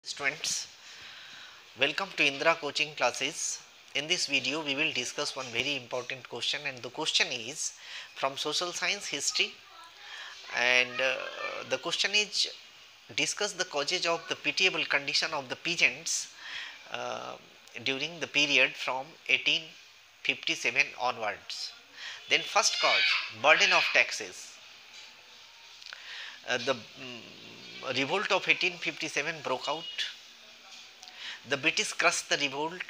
Students, welcome to Indra coaching classes. In this video we will discuss one very important question, and the question is from social science history, and the question is discuss the causes of the pitiable condition of the peasants uh, during the period from 1857 onwards. Then first cause, burden of taxes. The revolt of 1857 broke out. The British crushed the revolt.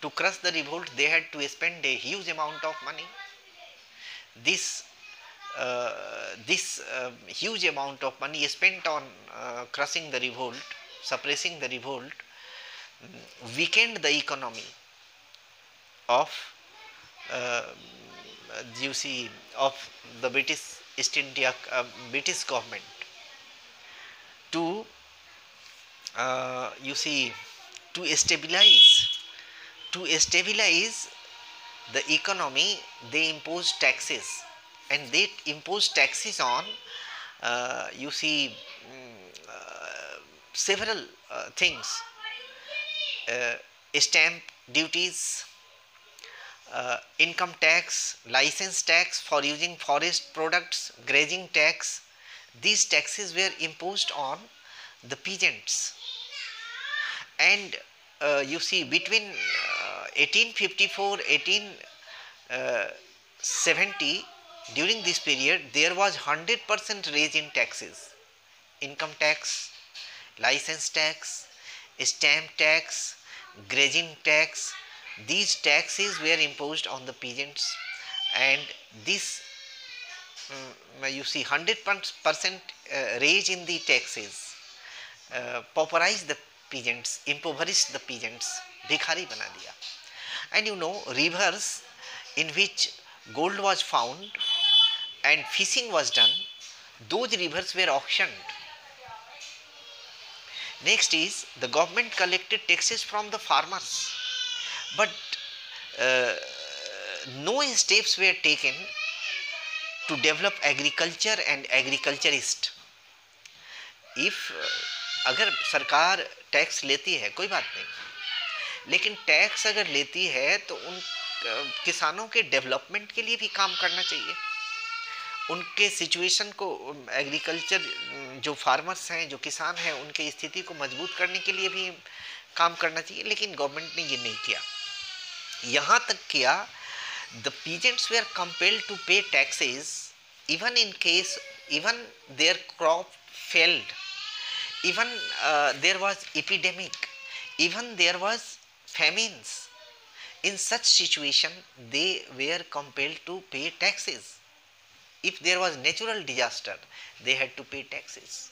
To crush the revolt, they had to spend a huge amount of money. This huge amount of money spent on crushing the revolt, suppressing the revolt, weakened the economy of uh, you see of the British government to you see to stabilize the economy. They imposed taxes, and they imposed taxes on you see several things, uh, stamp duties, income tax, license tax for using forest products, grazing tax. These taxes were imposed on the peasants, and you see between 1854 1870, during this period there was 100% raise in taxes: income tax, license tax, stamp tax, grazing tax. These taxes were imposed on the peasants, and this you see 100% raise in the taxes pauperized the peasants, impoverished the peasants, भिखारी बना दिया. And you know, rivers in which gold was found and fishing was done, those rivers were auctioned. Next is the government collected taxes from the farmers, but uh, no steps were taken to develop agriculture and agriculturist. If अगर सरकार tax लेती है कोई बात नहीं, लेकिन tax अगर लेती है तो उन किसानों के डेवलपमेंट के लिए भी काम करना चाहिए. उनके सिचुएशन को, एग्रीकल्चर जो फार्मर्स हैं, जो किसान हैं, उनकी स्थिति को मजबूत करने के लिए भी काम करना चाहिए. लेकिन गवर्नमेंट ने ये नहीं किया. यहाँ तक किया, the peasants were compelled to pay taxes even their crop failed, even there was epidemic, even there was famines. In such situation they were compelled to pay taxes. If there was natural disaster, they had to pay taxes.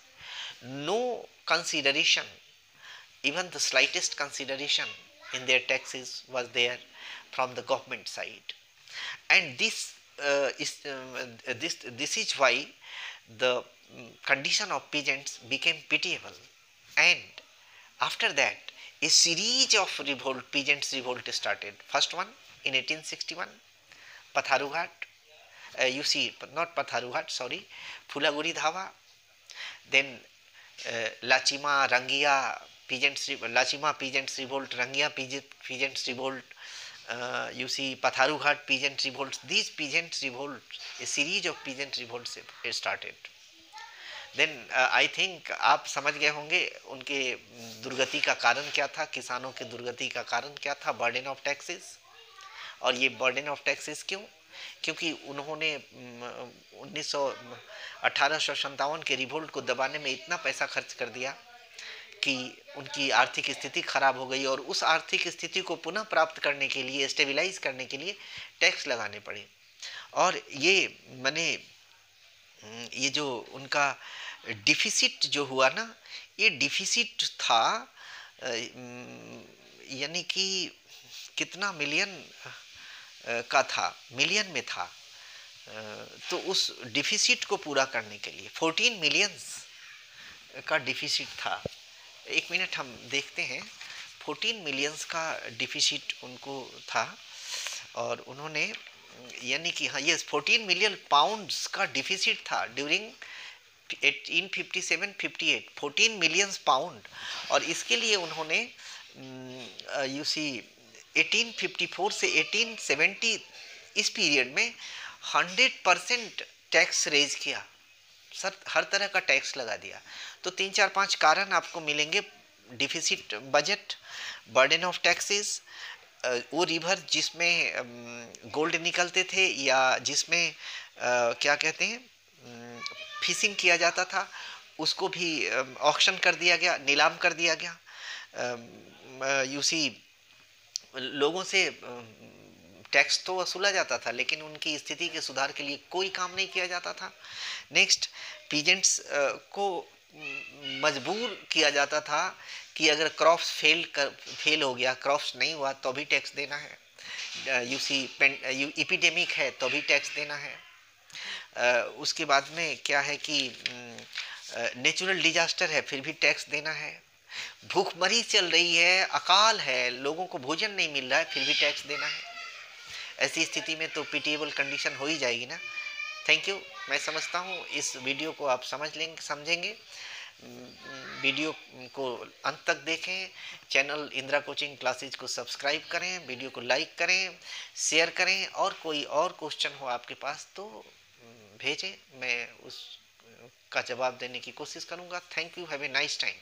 No consideration, even the slightest consideration in their taxes was there from the government side. And this is why the condition of peasants became pitiable. And after that, a series of peasants revolt started. First one in 1861, Patharuhat, you see, not Patharuhat, sorry, Phulaguri Dhava. Then Lachima, Rangia Lachima peasants revolt, Rangia peasants revolt. You see Patharuhat peasant revolts. These peasant revolts, a series of peasant revolts started. Then I think आप समझ गए होंगे उनके दुर्गति का कारण क्या था, किसानों के दुर्गति का कारण क्या था, बर्डन ऑफ टैक्सेस. और ये बर्डन ऑफ टैक्सेस क्यों? क्योंकि उन्होंने 1857 के रिवोल्ट को दबाने में इतना पैसा खर्च कर दिया कि उनकी आर्थिक स्थिति खराब हो गई, और उस आर्थिक स्थिति को पुनः प्राप्त करने के लिए, स्टेबलाइज करने के लिए टैक्स लगाने पड़े. और ये मैंने ये जो उनका डिफिसिट जो हुआ ना, ये डिफिसिट था यानी कि कितना मिलियन का था, मिलियन में था. तो उस डिफिसिट को पूरा करने के लिए 14 मिलियंस का डिफिसिट था. एक मिनट हम देखते हैं. 14 मिलियंस का डिफिसिट उनको था, और उन्होंने यानी कि हाँ, ये 14 मिलियन पाउंड्स का डिफिसिट था ड्यूरिंग 1857-58 14 मिलियन पाउंड, और इसके लिए उन्होंने यू सी 1854 से 1870 इस पीरियड में 100% टैक्स रेज किया, सर हर तरह का टैक्स लगा दिया। तो 3-4-5 कारण आपको मिलेंगे, deficit budget, burden of taxes, वो रिवर जिसमें गोल्ड निकलते थे या जिसमें क्या कहते हैं फिशिंग किया जाता था, उसको भी ऑक्शन कर दिया गया, नीलाम कर दिया गया। यू सी लोगों से टैक्स तो वसूला जाता था लेकिन उनकी स्थिति के सुधार के लिए कोई काम नहीं किया जाता था। नेक्स्ट, पीजेंट्स को मजबूर किया जाता था कि अगर क्रॉप्स फेल हो गया, क्रॉप्स नहीं हुआ तो भी टैक्स देना है। यू सी इपिडेमिक है तो भी टैक्स देना है। उसके बाद में क्या है कि नेचुरल डिजास्टर है फिर भी टैक्स देना है। भूखमरी चल रही है, अकाल है, लोगों को भोजन नहीं मिल रहा है, फिर भी टैक्स देना है। ऐसी स्थिति में तो पिटिएबल कंडीशन हो ही जाएगी ना। Thank you. मैं समझता हूँ इस वीडियो को आप समझेंगे। वीडियो को अंत तक देखें, चैनल इंदिरा कोचिंग क्लासेज को सब्सक्राइब करें, वीडियो को लाइक करें, शेयर करें, और कोई और क्वेश्चन हो आपके पास तो भेजें, मैं उस का जवाब देने की कोशिश करूँगा। Thank you, have a nice time.